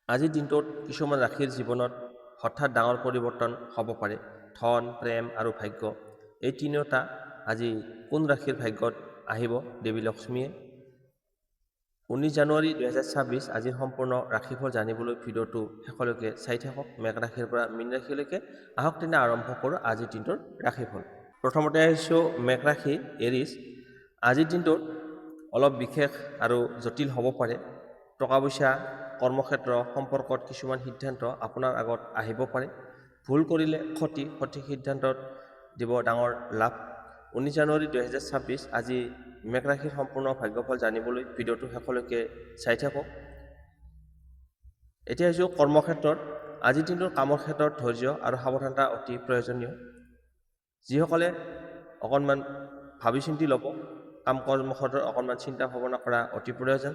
আজিৰ দিনটোত কিছুমান ৰাশিৰ জীৱনত হঠাৎ ডাঙৰ পৰিৱৰ্তন হ'ব পাৰে। ধন, প্ৰেম আৰু ভাগ্য এই তিনিওটা আজি কোন ৰাশিৰ ভাগ্যত আহিব দেৱী লক্ষ্মীয়ে? 19 জানুৱাৰী 2026 আজিৰ সম্পূৰ্ণ ৰাশিফল জানিবলৈ ভিডিঅ'টো শেষলৈকে চাই থাকক। মেঘ ৰাশিৰ পৰা মীন ৰাশিলৈকে আহক তেনে আৰম্ভ কৰোঁ আজিৰ দিনটোৰ ৰাশিফল। প্ৰথমতে আহিছোঁ মেঘ ৰাশি এৰিছ। আজিৰ দিনটোত অলপ বিশেষ আৰু জটিল হ'ব পাৰে। টকা পইচা, কৰ্মক্ষেত্ৰ, সম্পৰ্কত কিছুমান সিদ্ধান্ত আপোনাৰ আগত আহিব পাৰে। ভুল কৰিলে ক্ষতি, সঠিক সিদ্ধান্তত দিব ডাঙৰ লাভ। 19 জানুৱাৰী 2026 আজি মেঘ ৰাশিৰ সম্পূৰ্ণ ভাগ্যফল জানিবলৈ ভিডিঅ'টো শেষলৈকে চাই থাকক। এতিয়া আহিছোঁ কৰ্মক্ষেত্ৰত। আজিৰ দিনটোৰ কামৰ ক্ষেত্ৰত ধৈৰ্য আৰু সাৱধানতা অতি প্ৰয়োজনীয়। যিসকলে অকণমান ভাবি চিন্তি ল'ব, কাম কৰ্মক্ষেত্ৰত অকণমান চিন্তা ভাৱনা কৰা অতি প্ৰয়োজন।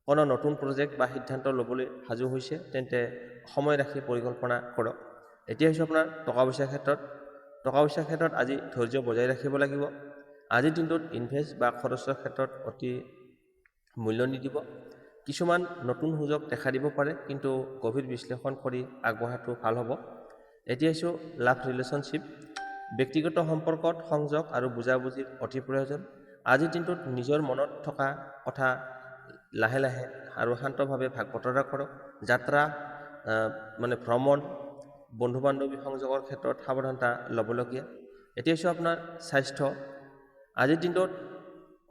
কোনো নতুন প্ৰজেক্ট বা সিদ্ধান্ত ল'বলৈ সাজু হৈছে তেন্তে সময় ৰাখি পৰিকল্পনা কৰক। এতিয়া হৈছে আপোনাৰ টকা পইচাৰ ক্ষেত্ৰত। টকা পইচাৰ ক্ষেত্ৰত আজি ধৈৰ্য বজাই ৰাখিব লাগিব। আজিৰ দিনটোত ইনভেষ্ট বা খৰচৰ ক্ষেত্ৰত অতি মূল্য নিদিব। কিছুমান নতুন সুযোগ দেখা দিব পাৰে, কিন্তু গভীৰ বিশ্লেষণ কৰি আগবঢ়াটো ভাল হ'ব। এতিয়া আহিছোঁ লাভ ৰিলেশ্যনশ্বিপ। ব্যক্তিগত সম্পৰ্কত সংযোগ আৰু বুজাবুজিৰ অতি প্ৰয়োজন। আজিৰ দিনটোত নিজৰ মনত থকা কথা লাহে লাহে আৰু শান্তভাৱে ভাগ বতৰা কৰক। যাত্ৰা ভ্ৰমণ, বন্ধু বান্ধৱী সংযোগৰ ক্ষেত্ৰত সাৱধানতা ল'বলগীয়া। এতিয়া হৈছে আপোনাৰ স্বাস্থ্য। আজিৰ দিনটোত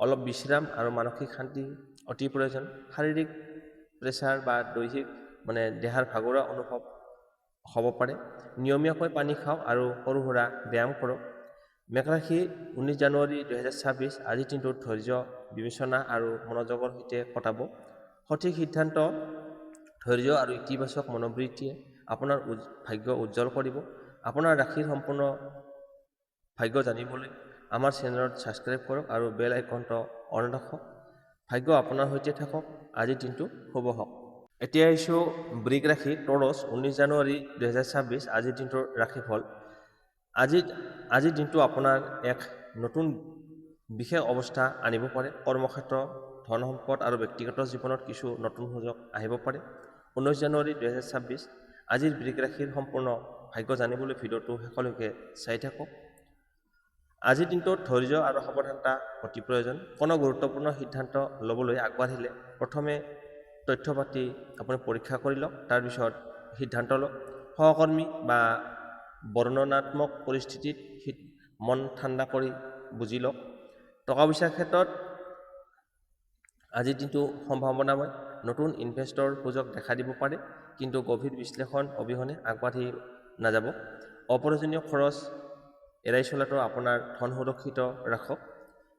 অলপ বিশ্ৰাম আৰু মানসিক শান্তি অতি প্ৰয়োজন। শাৰীৰিক প্ৰেছাৰ বা দৈহিক দেহাৰ ভাগৰুৱা অনুভৱ হ'ব পাৰে। নিয়মীয়াকৈ পানী খাওক আৰু সৰু সুৰা ব্যায়াম কৰক। মেঘ ৰাশি 19 জানুৱাৰী 2026 আজিৰ দিনটোত ধৈৰ্য, বিবেচনা আৰু মনোযোগৰ সৈতে কটাব। সঠিক সিদ্ধান্ত, ধৈৰ্য আৰু ইতিবাচক মনোবৃত্তিয়ে আপোনাৰ ভাগ্য উজ্জ্বল কৰিব। আপোনাৰ ৰাশিৰ সম্পূৰ্ণ ভাগ্য জানিবলৈ আমাৰ চেনেলত ছাবস্ক্ৰাইব কৰক আৰু বেল আইকনটো অন ৰাখক। ভাগ্য আপোনাৰ সৈতে থাকক। আজিৰ দিনটো শুভ হওক। এতিয়া আহিছোঁ বৃষ ৰাশি টৰছ। 19 জানুৱাৰী 2026 আজিৰ দিনটোৰ ৰাশিফল। আজিৰ দিনটো আপোনাৰ এক নতুন বিশেষ অৱস্থা আনিব পাৰে। কৰ্মক্ষেত্ৰ, ধন সম্পদ আৰু ব্যক্তিগত জীৱনত কিছু নতুন সুযোগ আহিব পাৰে। 19 জানুৱাৰী 2026 আজিৰ বৃষ ৰাশিৰ সম্পূৰ্ণ ভাগ্য জানিবলৈ ভিডিঅ'টো শেষলৈকে চাই থাকক। আজিৰ দিনটোত ধৈৰ্য আৰু সাৱধানতা অতি প্ৰয়োজন। কোনো গুৰুত্বপূৰ্ণ সিদ্ধান্ত ল'বলৈ আগবাঢ়িলে প্ৰথমে তথ্য পাতি আপুনি পৰীক্ষা কৰি লওক, তাৰপিছত সিদ্ধান্ত লওক। সহকৰ্মী বা বৰ্ণনাত্মক পৰিস্থিতিত মন ঠাণ্ডা কৰি বুজি লওক। টকা পইচাৰ ক্ষেত্ৰত আজিৰ দিনটো সম্ভাৱনাময়। নতুন ইনভেষ্টৰ সুযোগ দেখা দিব পাৰে, কিন্তু গভীৰ বিশ্লেষণ অবিহনে আগবাঢ়ি নাযাব। অপ্ৰয়োজনীয় খৰচ এৰাই চলাটো আপোনাৰ ধন সুৰক্ষিত ৰাখক।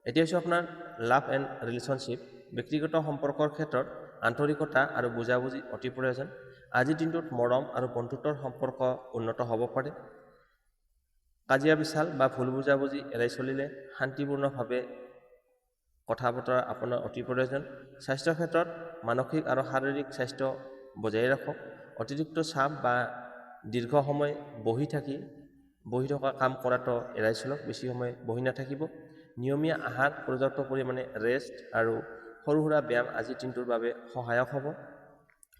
এতিয়া হৈছে আপোনাৰ লাভ এণ্ড ৰিলেশ্যনশ্বিপ। ব্যক্তিগত সম্পৰ্কৰ ক্ষেত্ৰত আন্তৰিকতা আৰু বুজাবুজি অতি প্ৰয়োজন। আজিৰ দিনটোত মৰম আৰু বন্ধুত্বৰ সম্পৰ্ক উন্নত হ'ব পাৰে। কাজিয়া পেচাল বা ভুল বুজাবুজি এৰাই চলিলে শান্তিপূৰ্ণভাৱে কথা বতৰা আপোনাৰ অতি প্ৰয়োজন। স্বাস্থ্যৰ ক্ষেত্ৰত মানসিক আৰু শাৰীৰিক স্বাস্থ্য বজাই ৰাখক। অতিৰিক্ত চাপ বা দীৰ্ঘ সময় বহি থকা কাম কৰাটো এৰাই চলক। বেছি সময় বহি নাথাকিব। নিয়মীয়া আহাৰ, পৰ্যাপ্ত পৰিমাণে ৰেষ্ট আৰু সৰু সুৰা ব্যায়াম আজিৰ দিনটোৰ বাবে সহায়ক হ'ব।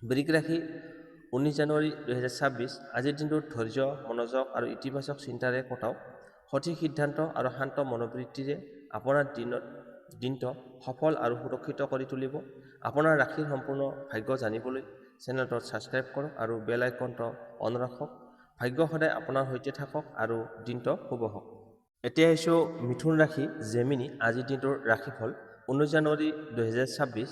বৃষ ৰাশি 19 জানুৱাৰী 2026 আজিৰ দিনটোত ধৈৰ্য, মনোযোগ আৰু ইতিবাচক চিন্তাৰে কটাওক। সঠিক সিদ্ধান্ত আৰু শান্ত মনোবৃত্তিৰে আপোনাৰ দিনটো সফল আৰু সুৰক্ষিত কৰি তুলিব। আপোনাৰ ৰাশিৰ সম্পূৰ্ণ ভাগ্য জানিবলৈ চেনেলটো ছাবস্ক্ৰাইব কৰক আৰু বেল আইকনটো অন ৰাখক। ভাগ্য সদায় আপোনাৰ সৈতে থাকক আৰু দিনটো শুভ হওক। এতিয়া আহিছোঁ মিথুন ৰাশি জেমিনি। আজিৰ দিনটোৰ ৰাশিফল। 19 জানুৱাৰী 2026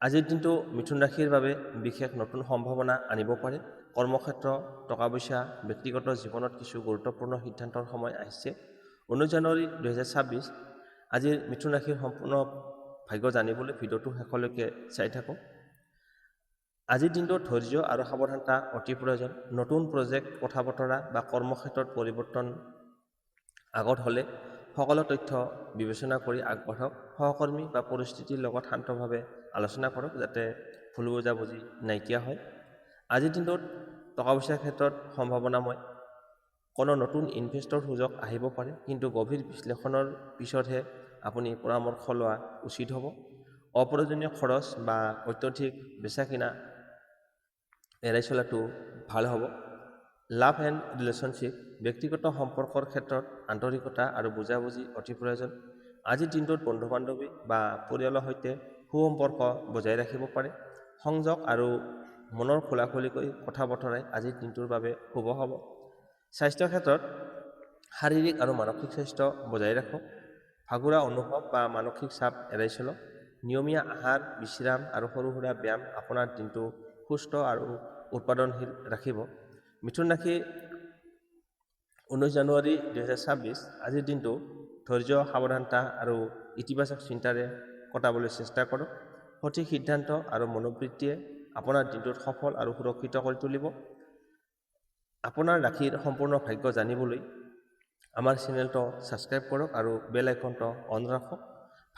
আজিৰ দিনটো মিথুন ৰাশিৰ বাবে বিশেষ নতুন সম্ভাৱনা আনিব পাৰে। কৰ্মক্ষেত্ৰ, টকা পইচা, ব্যক্তিগত জীৱনত কিছু গুৰুত্বপূৰ্ণ সিদ্ধান্তৰ সময় আহিছে। 19 জানুৱাৰী 2026 আজিৰ মিথুন ৰাশিৰ সম্পূৰ্ণ ভাগ্য জানিবলৈ ভিডিঅ'টো শেষলৈকে চাই থাকক। আজিৰ দিনটোত ধৈৰ্য আৰু সাৱধানতা অতি প্ৰয়োজন। নতুন প্ৰজেক্ট, কথা বতৰা বা কৰ্মক্ষেত্ৰত পৰিৱৰ্তন আগত হ'লে সকলো তথ্য বিবেচনা কৰি আগবাঢ়ক। সহকৰ্মী বা পৰিস্থিতিৰ লগত শান্তভাৱে আলোচনা কৰক যাতে ভুল বুজাবুজি নাইকিয়া হয়। আজিৰ দিনটোত টকা পইচাৰ ক্ষেত্ৰত সম্ভাৱনাময়। কোনো নতুন ইনভেষ্টৰ সুযোগ আহিব পাৰে, কিন্তু গভীৰ বিশ্লেষণৰ পিছতহে আপুনি পৰামৰ্শ লোৱা উচিত হ'ব। অপ্ৰয়োজনীয় খৰচ বা অত্যধিক বেচা কিনা এৰাই চলাটো ভাল হ'ব। লাভ এণ্ড ৰিলেশ্যনশ্বিপ, ব্যক্তিগত সম্পৰ্কৰ ক্ষেত্ৰত আন্তৰিকতা আৰু বুজাবুজি অতি প্ৰয়োজন। আজিৰ দিনটোত বন্ধু বান্ধৱী বা পৰিয়ালৰ সৈতে সুসম্পৰ্ক বজাই ৰাখিব পাৰে। সংযোগ আৰু মনৰ খোলাখুলিকৈ কথা বতৰাই আজিৰ দিনটোৰ বাবে শুভ হ'ব। স্বাস্থ্যৰ ক্ষেত্ৰত শাৰীৰিক আৰু মানসিক স্বাস্থ্য বজাই ৰাখক। ভাগৰুৱা অনুভৱ বা মানসিক চাপ এৰাই চলক। নিয়মীয়া আহাৰ, বিশ্ৰাম আৰু সৰু সুৰা ব্যায়াম আপোনাৰ দিনটো সুস্থ আৰু উৎপাদনশীল ৰাখিব। মিথুন ৰাশি, 19 জানুৱাৰী 2026। আজিৰ দিনটো ধৈৰ্য, সাৱধানতা আৰু ইতিবাচক চিন্তাৰে কটাবলৈ চেষ্টা কৰক। সঠিক সিদ্ধান্ত আৰু মনোবৃত্তিয়ে আপোনাৰ দিনটোত সফল আৰু সুৰক্ষিত কৰি তুলিব। আপোনাৰ ৰাশিৰ সম্পূৰ্ণ ভাগ্য জানিবলৈ আমাৰ চেনেলটো ছাবস্ক্ৰাইব কৰক আৰু বেল আইকনটো অন ৰাখক।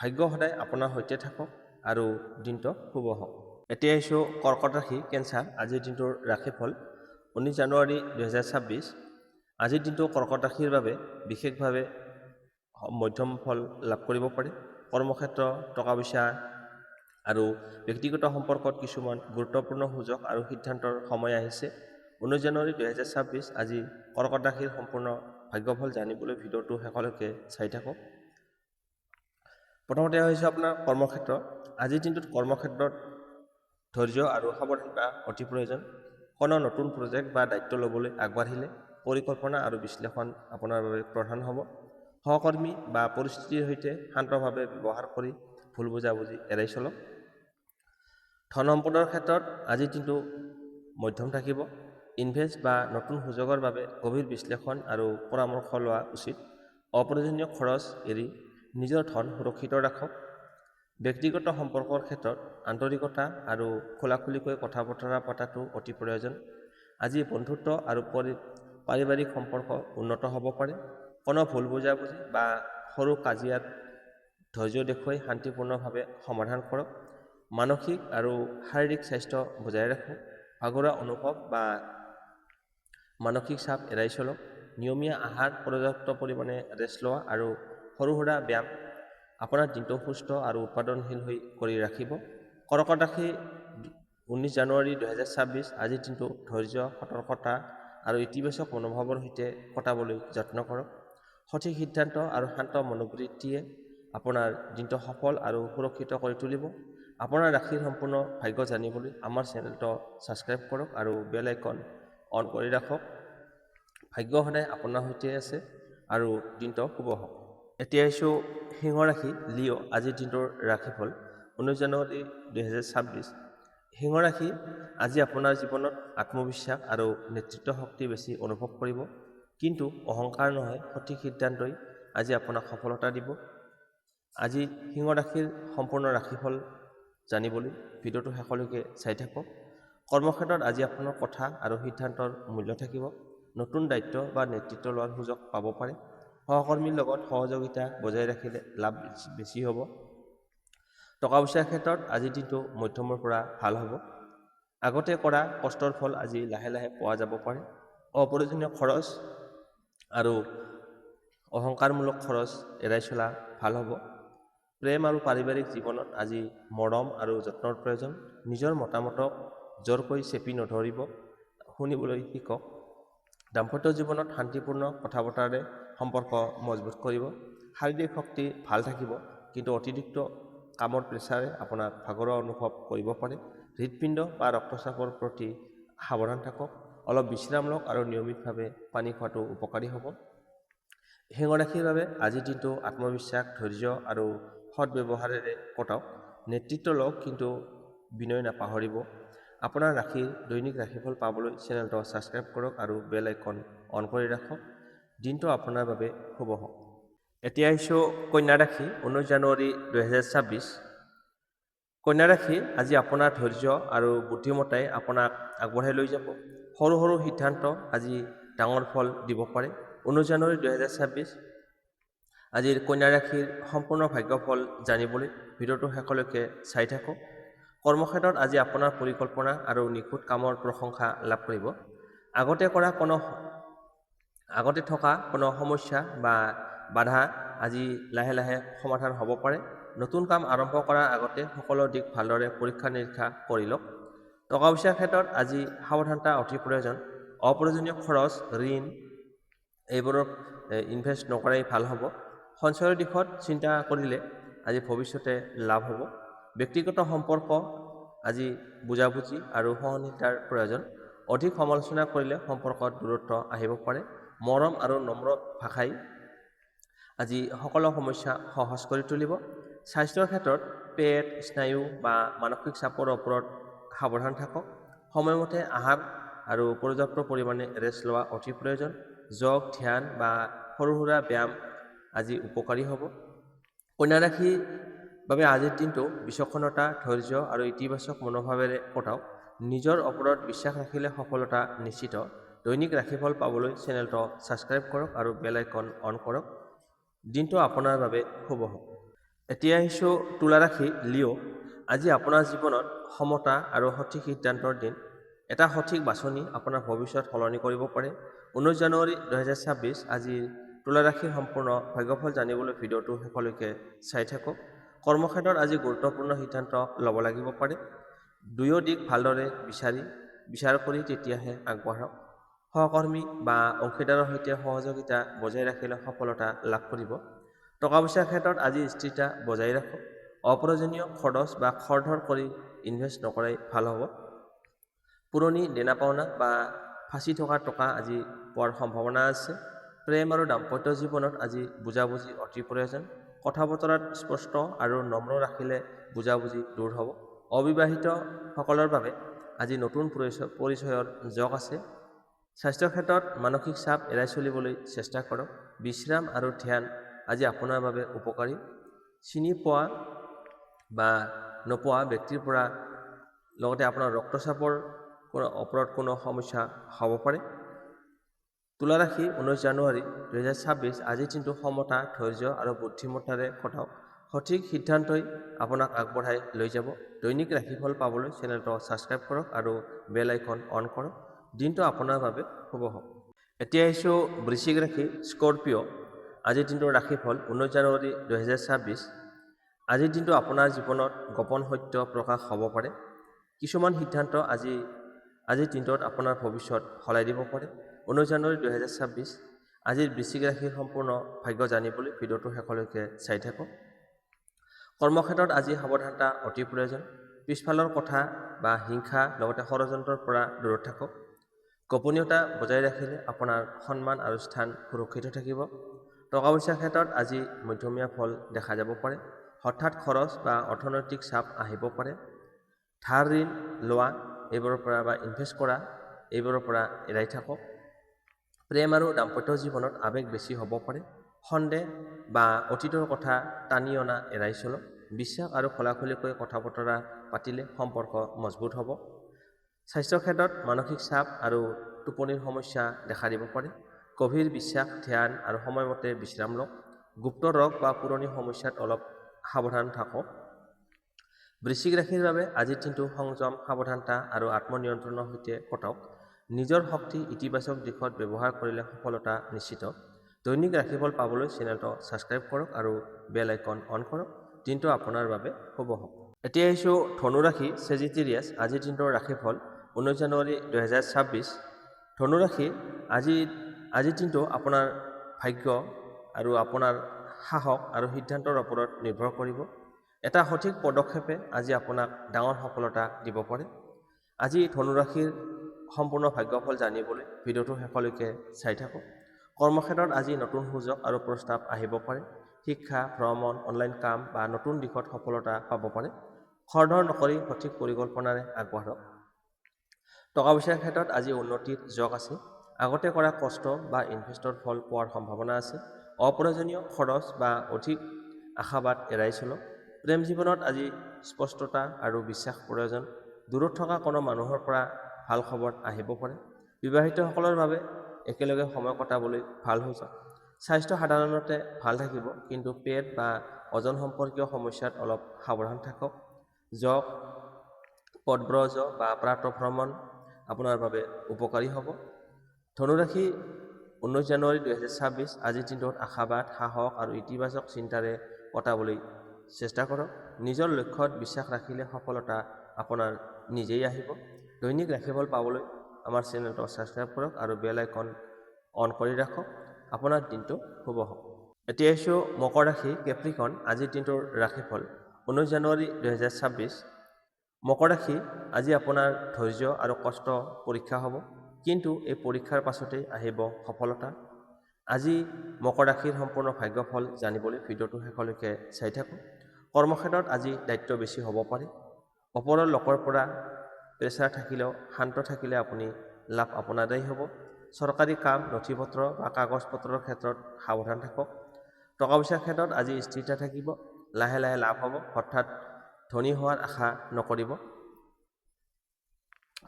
ভাগ্য সদায় আপোনাৰ সৈতে থাকক আৰু দিনটো শুভ হওক। এতিয়া আহিছোঁ কৰ্কট ৰাশি, কেঞ্চাৰ। আজিৰ দিনটোৰ ৰাশিফল, 19 জানুৱাৰী 2026। আজিৰ দিনটো কৰ্কট ৰাশিৰ বাবে বিশেষভাৱে মধ্যম ফল লাভ কৰিব পাৰে। কৰ্মক্ষেত্ৰ, টকা পইচা আৰু ব্যক্তিগত সম্পৰ্কত কিছুমান গুৰুত্বপূৰ্ণ সুযোগ আৰু সিদ্ধান্তৰ সময় আহিছে। 19 জানুৱাৰী 2026। আজি কৰ্কট ৰাশিৰ সম্পূৰ্ণ ভাগ্যফল জানিবলৈ ভিডিঅ'টো শেষলৈকে চাই থাকক। প্ৰথমতে হৈছে আপোনাৰ কৰ্মক্ষেত্ৰ। আজিৰ দিনটোত কৰ্মক্ষেত্ৰত ধৈৰ্য আৰু সাৱধানতা অতি প্ৰয়োজন। কোনো নতুন প্ৰজেক্ট বা দায়িত্ব ল'বলৈ আগবাঢ়িলে পৰিকল্পনা আৰু বিশ্লেষণ আপোনাৰ বাবে প্ৰধান হ'ব। সহকৰ্মী বা পৰিস্থিতিৰ সৈতে শান্তভাৱে ব্যৱহাৰ কৰি ভুল বুজাবুজি এৰাই চলক। ধন সম্পদৰ ক্ষেত্ৰত আজিৰ দিনটো মধ্যম থাকিব। ইনভেষ্ট বা নতুন সুযোগৰ বাবে গভীৰ বিশ্লেষণ আৰু পৰামৰ্শ লোৱা উচিত। অপ্ৰয়োজনীয় খৰচ এৰি নিজৰ ধন সুৰক্ষিত ৰাখক। ব্যক্তিগত সম্পৰ্কৰ ক্ষেত্ৰত আন্তৰিকতা আৰু খোলাখুলিকৈ কথা বতৰা পতাটো অতি প্ৰয়োজন। আজি বন্ধুত্ব আৰু পাৰিবাৰিক সম্পৰ্ক উন্নত হ'ব পাৰে। কোনো ভুল বুজাবুজি বা সৰু কাজিয়াত ধৈৰ্য দেখুৱাই শান্তিপূৰ্ণভাৱে সমাধান কৰক। মানসিক আৰু শাৰীৰিক স্বাস্থ্য বজাই ৰাখক। ভাগৰুৱা অনুভৱ বা মানসিক চাপ এৰাই চলক। নিয়মীয়া আহাৰ, পৰ্যাপ্ত পৰিমাণে ৰেষ্ট লোৱা আৰু সৰু সুৰা ব্যায়াম আপোনাৰ দিনটো সুস্থ আৰু উৎপাদনশীল কৰি ৰাখিব। কৰ্কট ৰাশি, 19 জানুৱাৰী 2026। আজিৰ দিনটো ধৈৰ্য, সতৰ্কতা আৰু ইতিবাচক মনোভাৱৰ সৈতে কটাবলৈ যত্ন কৰক। সঠিক সিদ্ধান্ত আৰু শান্ত মনোবৃত্তিয়ে আপোনাৰ দিনটো সফল আৰু সুৰক্ষিত কৰি তুলিব। আপোনাৰ ৰাশিৰ সম্পূৰ্ণ ভাগ্য জানিবলৈ আমাৰ চেনেলটো ছাবস্ক্ৰাইব কৰক আৰু বেল আইকন অন কৰি ৰাখক। ভাগ্য সদায় আপোনাৰ সৈতে আছে আৰু দিনটো শুভ হওক। এতিয়া আহিছোঁ সিংহ ৰাশি, লিঅ'। আজিৰ দিনটোৰ ৰাশিফল, 19 জানুৱাৰী 2026। সিংহ ৰাশি, আজি আপোনাৰ জীৱনত আত্মবিশ্বাস আৰু নেতৃত্ব শক্তি বেছি অনুভৱ কৰিব। কিন্তু অহংকাৰ নহয়, সঠিক সিদ্ধান্তই আজি আপোনাক সফলতা দিব। আজি সিংহ ৰাশিৰ সম্পূৰ্ণ ৰাশিফল জানিবলৈ ভিডিঅ'টো শেষলৈকে চাই থাকক। কৰ্মক্ষেত্ৰত আজি আপোনাৰ কথা আৰু সিদ্ধান্তৰ মূল্য থাকিব। নতুন দায়িত্ব বা নেতৃত্ব লোৱাৰ সুযোগ পাব পাৰে। সহকৰ্মীৰ লগত সহযোগিতা বজাই ৰাখিলে লাভ বেছি হ'ব। টকা পইচাৰ ক্ষেত্ৰত আজিৰ দিনটো মধ্যমৰ পৰা ভাল হ'ব। আগতে কৰা কষ্টৰ ফল আজি লাহে লাহে পোৱা যাব পাৰে। অপ্ৰয়োজনীয় খৰচ আৰু অহংকাৰমূলক খৰচ এৰাই চলা ভাল হ'ব। প্ৰেম আৰু পাৰিবাৰিক জীৱনত আজি মৰম আৰু যত্নৰ প্ৰয়োজন। নিজৰ মতামতক জোৰকৈ চেপি নধৰিব, শুনিবলৈ শিকক। দাম্পত্য জীৱনত শান্তিপূৰ্ণ কথা বতৰাৰে সম্পৰ্ক মজবুত কৰিব। শাৰীৰিক শক্তি ভাল থাকিব, কিন্তু অতিৰিক্ত কামৰ প্ৰেছাৰে আপোনাক ভাগৰুৱা অনুভৱ কৰিব পাৰে। হৃদপিণ্ড বা ৰক্তচাপৰ প্ৰতি সাৱধান থাকক। অলপ বিশ্ৰাম লওক আৰু নিয়মিতভাৱে পানী খোৱাটো উপকাৰী হ'ব। সিংহ ৰাশিৰ বাবে আজিৰ দিনটো আত্মবিশ্বাস, ধৈৰ্য আৰু সৎব্যৱহাৰেৰে কটাওক। নেতৃত্ব লওক, কিন্তু বিনয় নাপাহৰিব। আপোনাৰ ৰাশিৰ দৈনিক ৰাশিফল পাবলৈ চেনেলটো ছাবস্ক্ৰাইব কৰক আৰু বেল আইকন অন কৰি ৰাখক। দিনটো আপোনাৰ বাবে শুভ হওক। এতিয়া আহিছোঁ কন্যা ৰাশি, 19 জানুৱাৰী 2026। কন্যা ৰাশি, আজি আপোনাৰ ধৈৰ্য আৰু বুদ্ধিমত্তাই আপোনাক আগবঢ়াই লৈ যাব। সৰু সৰু সিদ্ধান্ত আজি ডাঙৰ ফল দিব পাৰে। 19 জানুৱাৰী 2026। আজিৰ কন্যা ৰাশিৰ সম্পূৰ্ণ ভাগ্যফল জানিবলৈ ভিডিঅ'টো শেষলৈকে চাই থাকক। কৰ্মক্ষেত্ৰত আজি আপোনাৰ পৰিকল্পনা আৰু নিখুঁত কামৰ প্ৰশংসা লাভ কৰিব। আগতে থকা কোনো সমস্যা বা বাধা আজি লাহে লাহে সমাধান হ'ব পাৰে। নতুন কাম আৰম্ভ কৰাৰ আগতে সকলো দিশ ভালদৰে পৰীক্ষা নিৰীক্ষা কৰি লওক। টকা পইচাৰ ক্ষেত্ৰত আজি সাৱধানতা অতি প্ৰয়োজন। অপ্ৰয়োজনীয় খৰচ, ঋণ এইবোৰত ইনভেষ্ট নকৰাই ভাল হ'ব। সঞ্চয়ৰ দিশত চিন্তা কৰিলে আজি ভৱিষ্যতে লাভ হ'ব। ব্যক্তিগত সম্পৰ্ক আজি বুজাবুজি আৰু সহনশীলতাৰ প্ৰয়োজন। অধিক সমালোচনা কৰিলে সম্পৰ্কত দূৰত্ব আহিব পাৰে। মৰম আৰু নম্ৰ ভাষাই আজি সকলো সমস্যা সহজ কৰি তুলিব। স্বাস্থ্যৰ ক্ষেত্ৰত পেট, স্নায়ু বা মানসিক চাপৰ ওপৰত সাৱধান থাকক। সময়মতে আহাৰ আৰু পৰ্যাপ্ত পৰিমাণে ৰেষ্ট লোৱা অতি প্ৰয়োজন। যোগ, ধ্যান বা সৰু সুৰা ব্যায়াম আজি উপকাৰী হ'ব। কন্যা ৰাশিৰ বাবে আজিৰ দিনটো বিচক্ষণতা, ধৈৰ্য আৰু ইতিবাচক মনোভাৱেৰে কটাওক। নিজৰ ওপৰত বিশ্বাস ৰাখিলে সফলতা নিশ্চিত। দৈনিক ৰাশিফল পাবলৈ চেনেলটো ছাবস্ক্ৰাইব কৰক আৰু বেল আইকন অন কৰক। দিনটো আপোনাৰ বাবে শুভ হওক। এতিয়া আহিছোঁ তুলা ৰাশি, লিঅ'। আজি আপোনাৰ জীৱনত সমতা আৰু সঠিক সিদ্ধান্তৰ দিন। এটা সঠিক বাছনি আপোনাৰ ভৱিষ্যত সলনি কৰিব পাৰে। 19 জানুৱাৰী 2026 আজি তুলা ৰাশিৰ সম্পূৰ্ণ ভাগ্যফল জানিবলৈ ভিডিঅ'টো শেষলৈকে চাই থাকক। কৰ্মক্ষেত্ৰত আজি গুৰুত্বপূৰ্ণ সিদ্ধান্ত ল'ব লাগিব পাৰে। দুয়ো দিশ ভালদৰে বিচাৰ কৰি তেতিয়াহে আগবাঢ়ক। সহকৰ্মী বা অংশীদাৰৰ সৈতে সহযোগিতা বজাই ৰাখিলে সফলতা লাভ কৰিব। টকা পইচাৰ ক্ষেত্ৰত আজি স্থিৰতা বজাই ৰাখক। অপ্ৰয়োজনীয় খৰচ বা খৰধৰ কৰি ইনভেষ্ট নকৰাই ভাল হ'ব। পুৰণি দেনা পাওনা বা ফাঁচি থকা টকা আজি পোৱাৰ সম্ভাৱনা আছে। প্ৰেম আৰু দাম্পত্য জীৱনত আজি বুজাবুজি অতি প্ৰয়োজন। কথা বতৰাত স্পষ্ট আৰু নম্ৰ ৰাখিলে বুজাবুজি দূৰ হ'ব। অবিবাহিতসকলৰ বাবে আজি নতুন পৰিচয়ৰ যোগ আছে। স্বাস্থ্যৰ ক্ষেত্ৰত মানসিক চাপ এৰাই চলিবলৈ চেষ্টা কৰক। বিশ্ৰাম আৰু ধ্যান আজি আপোনাৰ বাবে উপকাৰী। চিনি পোৱা বা নোপোৱা ব্যক্তিৰ পৰা লগতে আপোনাৰ ৰক্তচাপৰ ওপৰত কোনো সমস্যা হ'ব পাৰে। তুলা ৰাশি 19 জানুৱাৰী 2026 আজিৰ দিনটো সমতা, ধৈৰ্য আৰু বুদ্ধিমত্তাৰে কটাওক। সঠিক সিদ্ধান্তই আপোনাক আগবঢ়াই লৈ যাব। দৈনিক ৰাশিফল পাবলৈ চেনেলটো ছাবস্ক্ৰাইব কৰক আৰু বেল আইকন অন কৰক। দিনটো আপোনাৰ বাবে শুভ হওক। এতিয়া আহিছোঁ বৃশ্চিক ৰাশি, স্কৰপিঅ'। আজিৰ দিনটোৰ ৰাশিফল 19 জানুৱাৰী 2026 আজিৰ দিনটো আপোনাৰ জীৱনত গোপন সত্য প্ৰকাশ হ'ব পাৰে। কিছুমান সিদ্ধান্ত আজিৰ দিনটোত আপোনাৰ ভৱিষ্যত সলাই দিব পাৰে। 19 জানুৱাৰী 2026 আজিৰ বৃশ্চিক ৰাশিৰ সম্পূৰ্ণ ভাগ্য জানিবলৈ ভিডিঅ'টো শেষলৈকে চাই থাকক। কৰ্মক্ষেত্ৰত আজি সাৱধানতা অতি প্ৰয়োজন। পিছফালৰ কথা বা হিংসা লগতে ষড়যন্ত্ৰৰ পৰা দূৰত থাকক। গোপনীয়তা বজাই ৰাখিলে আপোনাৰ সন্মান আৰু স্থান সুৰক্ষিত থাকিব। টকা পইচাৰ ক্ষেত্ৰত আজি মধ্যমীয়া ফল দেখা যাব পাৰে। হঠাৎ খৰচ বা অৰ্থনৈতিক চাপ আহিব পাৰে। ধাৰ ঋণ লোৱা এইবোৰৰ পৰা বা ইনভেষ্ট কৰা এইবোৰৰ পৰা এৰাই থাকক। প্ৰেম আৰু দাম্পত্য জীৱনত আৱেগ বেছি হ'ব পাৰে। সন্দেহ বা অতীতৰ কথা টানি অনা এৰাই চলক। বিশ্বাস আৰু খোলাখুলিকৈ কথা বতৰা পাতিলে সম্পৰ্ক মজবুত হ'ব। স্বাস্থ্যৰ ক্ষেত্ৰত মানসিক চাপ আৰু টোপনিৰ সমস্যা দেখা দিব পাৰে। গভীৰ বিশ্বাস, ধ্যান আৰু সময়মতে বিশ্ৰাম লওক। গুপ্ত ৰোগ বা পুৰণি সমস্যাত অলপ সাৱধান থাকক। বৃশ্চিক ৰাশিৰ বাবে আজিৰ দিনটো সংযম, সাৱধানতা আৰু আত্মনিয়ন্ত্ৰণৰ সৈতে কটাওক। নিজৰ শক্তি ইতিবাচক দিশত ব্যৱহাৰ কৰিলে সফলতা নিশ্চিত। দৈনিক ৰাশিফল পাবলৈ চেনেলটো ছাবস্ক্ৰাইব কৰক আৰু বেল আইকন অন কৰক। দিনটো আপোনাৰ বাবে শুভ হওক। এতিয়া আহিছোঁ ধনু ৰাশি, ছেজিটেৰিয়াছ। আজিৰ দিনটোৰ ৰাশিফল 19 জানুৱাৰী 2026 ধনু ৰাশি আজিৰ দিনটো আপোনাৰ ভাগ্য আৰু আপোনাৰ সাহস আৰু সিদ্ধান্তৰ ওপৰত নিৰ্ভৰ কৰিব। এটা সঠিক পদক্ষেপে আজি আপোনাক ডাঙৰ সফলতা দিব পাৰে। আজি ধনু ৰাশিৰ সম্পূৰ্ণ ভাগ্যফল জানিবলৈ ভিডিঅ'টো শেষলৈকে চাই থাকক। কৰ্মক্ষেত্ৰত আজি নতুন সুযোগ আৰু প্ৰস্তাৱ আহিব পাৰে। শিক্ষা, ভ্ৰমণ, অনলাইন কাম বা নতুন দিশত সফলতা পাব পাৰে। খৰধৰ নকৰি সঠিক পৰিকল্পনাৰে আগবাঢ়ক। টকা পইচাৰ ক্ষেত্ৰত আজি উন্নতিৰ যোগ আছে। আগতে কৰা কষ্ট বা ইনভেষ্টৰ ফল পোৱাৰ সম্ভাৱনা আছে। অপ্ৰয়োজনীয় খৰচ বা অধিক আশাবাদ এৰাই চলক। প্ৰেম জীৱনত আজি স্পষ্টতা আৰু বিশ্বাস প্ৰয়োজন। দূৰত থকা কোনো মানুহৰ পৰা ভাল খবৰ আহিব পাৰে। বিবাহিতসকলৰ বাবে একেলগে সময় কটাবলৈ ভাল সুযোগ। স্বাস্থ্য সাধাৰণতে ভাল থাকিব, কিন্তু পেট বা ওজন সম্পৰ্কীয় সমস্যাত অলপ সাৱধান থাকক। যোগ, পদব্ৰজ বা প্ৰাতঃভ্ৰমণ আপোনাৰ বাবে উপকাৰী হ'ব। ধনুৰাশি 19 জানুৱাৰী 2026 আজিৰ দিনটোত আশাবাদ, সাহস আৰু ইতিবাচক চিন্তাৰে কটাবলৈ চেষ্টা কৰক। নিজৰ লক্ষ্যত বিশ্বাস ৰাখিলে সফলতা আপোনাৰ নিজেই আহিব। দৈনিক ৰাশিফল পাবলৈ আমাৰ চেনেলটো ছাবস্ক্ৰাইব কৰক আৰু বেল আইকন অন কৰি ৰাখক। আপোনাৰ দিনটো শুভ হওক। এতিয়া আহিছোঁ মকৰ ৰাশি কেপ্ৰিকন আজিৰ দিনটোৰ ৰাশিফল 19 জানুৱাৰী 2026। মকৰ ৰাশি আজি আপোনাৰ ধৈৰ্য আৰু কষ্ট পৰীক্ষা হ'ব, কিন্তু এই পৰীক্ষাৰ পাছতেই আহিব সফলতা। আজি মকৰ ৰাশিৰ সম্পূৰ্ণ ভাগ্যফল জানিবলৈ ভিডিঅ'টো শেষলৈকে চাই থাকক। কৰ্মক্ষেত্ৰত আজি দায়িত্ব বেছি হ'ব পাৰে। ওপৰৰ লোকৰ পৰা প্ৰেছাৰ থাকিলেও শান্ত থাকিলে আপুনি লাভ আপোনাৰেই হ'ব। চৰকাৰী কাম, নথিপত্ৰ বা কাগজ পত্ৰৰ ক্ষেত্ৰত সাৱধান থাকক। টকা পইচাৰ ক্ষেত্ৰত আজি স্থিৰতা থাকিব, লাহে লাহে লাভ হ'ব, হঠাৎ ধনী হোৱাৰ আশা নকৰিব।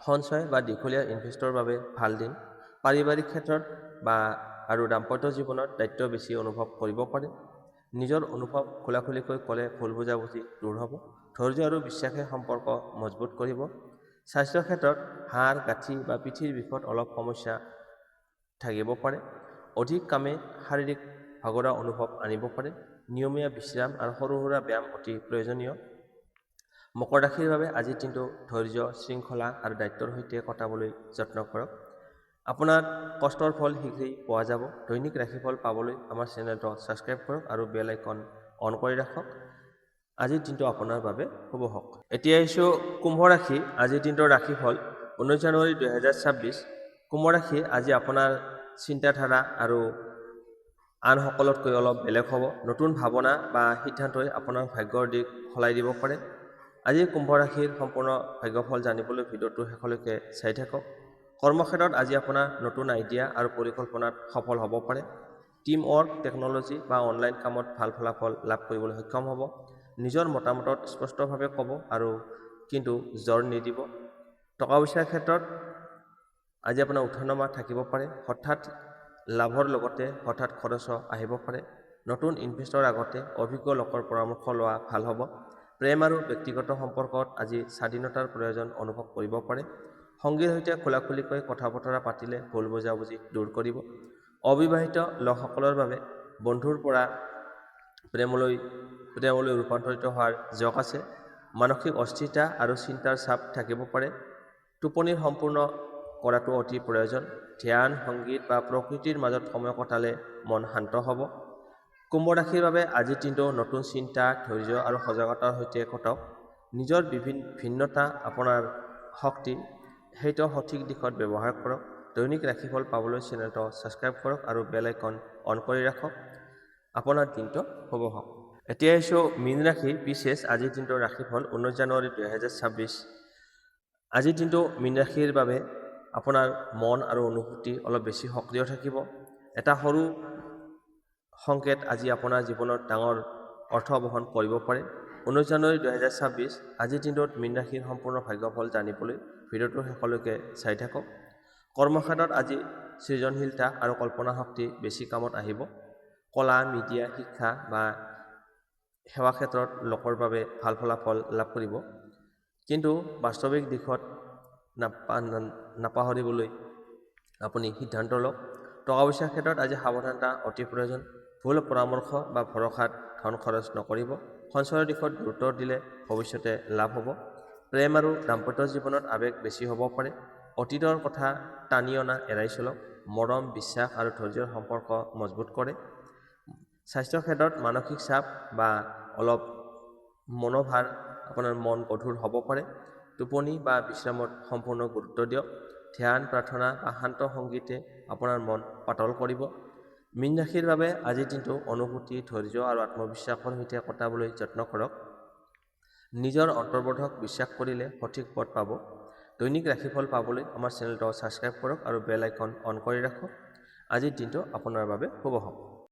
সঞ্চয় বা দীঘলীয়া ইনভেষ্টৰ বাবে ভাল দিন। পাৰিবাৰিক ক্ষেত্ৰত বা আৰু দাম্পত্য জীৱনত দায়িত্ব বেছি অনুভৱ কৰিব পাৰে। নিজৰ অনুভৱ খোলাখুলিকৈ ক'লে ভুল বুজাবুজি দূৰ হ'ব। ধৈৰ্য আৰু বিশ্বাসে সম্পৰ্ক মজবুত কৰিব। স্বাস্থ্যৰ ক্ষেত্ৰত হাড়, গাঁঠি বা পিঠিৰ বিষত অলপ সমস্যা থাকিব পাৰে। অধিক কামে শাৰীৰিক ভাগৰা অনুভৱ আনিব পাৰে। নিয়মীয়া বিশ্ৰাম আৰু সৰু সুৰা ব্যায়াম অতি প্ৰয়োজনীয়। মকৰ ৰাশিৰ বাবে আজিৰ দিনটো ধৈৰ্য, শৃংখলা আৰু দায়িত্বৰ সৈতে কটাবলৈ যত্ন কৰক। আপোনাৰ কষ্টৰ ফল শীঘ্ৰেই পোৱা যাব। দৈনিক ৰাশিফল পাবলৈ আমাৰ চেনেলটো ছাবস্ক্ৰাইব কৰক আৰু বেল আইকন অন কৰি ৰাখক। আজিৰ দিনটো আপোনাৰ বাবে শুভ হওক। এতিয়া আহিছোঁ কুম্ভ ৰাশি আজিৰ দিনটোৰ ৰাশিফল 19 জানুৱাৰী 2026। কুম্ভ ৰাশি আজি আপোনাৰ চিন্তাধাৰা আৰু আন সকলোতকৈ অলপ বেলেগ হ'ব। নতুন ভাৱনা বা সিদ্ধান্তই আপোনাৰ ভাগ্যৰ দিশ সলাই দিব পাৰে। আজি কুম্ভ ৰাশিৰ সম্পূৰ্ণ ভাগ্যফল জানিবলৈ ভিডিঅ'টো শেষলৈকে চাই থাকক। কৰ্মক্ষেত্ৰত আজি আপোনাৰ নতুন আইডিয়া আৰু পৰিকল্পনাত সফল হ'ব পাৰে। টিম ৱৰ্ক, টেকন'লজি বা অনলাইন কামত ভাল ফলাফল লাভ কৰিবলৈ সক্ষম হ'ব। নিজৰ মতামতত স্পষ্টভাৱে ক'ব আৰু কিন্তু জোৰ নিদিব। টকা পইচাৰ ক্ষেত্ৰত আজি আপোনাৰ উঠানমা থাকিব পাৰে। হঠাৎ লাভৰ লগতে হঠাৎ খৰচো আহিব পাৰে। নতুন ইনভেষ্টৰ আগতে অভিজ্ঞ লোকৰ পৰামৰ্শ লোৱা ভাল হ'ব। প্ৰেম আৰু ব্যক্তিগত সম্পৰ্কত আজি স্বাধীনতাৰ প্ৰয়োজন অনুভৱ কৰিব পাৰে। সংগীৰ সৈতে খোলাখুলিকৈ কথা বতৰা পাতিলে ভুল বুজাবুজি দূৰ কৰিব। অবিবাহিত লোকসকলৰ বাবে বন্ধুৰ পৰা প্ৰেমলৈ ৰূপান্তৰিত হোৱাৰ যোগ আছে। মানসিক অস্থিৰতা আৰু চিন্তাৰ চাপ থাকিব পাৰে। টোপনিৰ সম্পূৰ্ণ কৰাটো অতি প্ৰয়োজন। ধ্যান, সংগীত বা প্ৰকৃতিৰ মাজত সময় কটালে মন শান্ত হ'ব। কুম্ভ ৰাশিৰ বাবে আজিৰ দিনটো নতুন চিন্তা, ধৈৰ্য আৰু সজাগতাৰ সৈতে কটক। নিজৰ ভিন্নতা আপোনাৰ শক্তি, সেইটো সঠিক দিশত ব্যৱহাৰ কৰক। দৈনিক ৰাশিফল পাবলৈ চেনেলটো ছাবস্ক্ৰাইব কৰক আৰু বেল আইকন অন কৰি ৰাখক। আপোনাৰ দিনটো শুভ হওক। এতিয়া আহিছোঁ মীন ৰাশি পিছেছ আজিৰ দিনটোৰ ৰাশিফল 19 জানুৱাৰী 2026। আজিৰ দিনটো মীন ৰাশিৰ বাবে আপোনাৰ মন আৰু অনুভূতি অলপ বেছি সক্ৰিয় থাকিব। এটা সৰু সংকেত আজি আপোনাৰ জীৱনত ডাঙৰ অৰ্থ বহন কৰিব পাৰে। 19 জানুৱাৰী 2026 আজিৰ দিনটোত মীন ৰাশিৰ সম্পূৰ্ণ ভাগ্যফল জানিবলৈ ভিডিঅ'টো শেষলৈকে চাই থাকক। কৰ্মক্ষেত্ৰত আজি সৃজনশীলতা আৰু কল্পনা শক্তি বেছি কামত আহিব। কলা, মিডিয়া, শিক্ষা বা সেৱা ক্ষেত্ৰত লোকৰ বাবে ভাল ফলাফল লাভ কৰিব, কিন্তু বাস্তৱিক দিশত নাপাহৰিবলৈ আপুনি সিদ্ধান্ত লওক। টকা পইচাৰ ক্ষেত্ৰত আজি সাৱধানতা অতি প্ৰয়োজন। ভুল পৰামৰ্শ বা ভৰসাত ধন খৰচ নকৰিব। সঞ্চয়ৰ দিশত গুৰুত্ব দিলে ভৱিষ্যতে লাভ হ'ব। প্ৰেম আৰু দাম্পত্য জীৱনত আৱেগ বেছি হ'ব পাৰে। অতীতৰ কথা টানি অনা এৰাই চলক। মৰম, বিশ্বাস আৰু ধৈৰ্যৰ সম্পৰ্ক মজবুত কৰে। স্বাস্থ্যৰ ক্ষেত্ৰত মানসিক চাপ বা অলপ মনোভাৰ আপোনাৰ মন গধুৰ হ'ব পাৰে। টোপনি বা বিশ্ৰামত সম্পূৰ্ণ গুৰুত্ব দিয়ক। ধ্যান, প্ৰাৰ্থনা বা শান্ত সংগীতে আপোনাৰ মন পাতল কৰিব। মীন ৰাশিৰ বাবে আজিৰ দিনটো অনুভূতি, ধৈৰ্য আৰু আত্মবিশ্বাসৰ সৈতে কটাবলৈ যত্ন কৰক। নিজৰ অন্তৰ্বোধক বিশ্বাস কৰিলে সঠিক পথ পাব। দৈনিক ৰাশিফল পাবলৈ আমাৰ চেনেলটো ছাবস্ক্ৰাইব কৰক আৰু বেল আইকন অন কৰি ৰাখক। আজিৰ দিনটো আপোনাৰ বাবে শুভ হওক।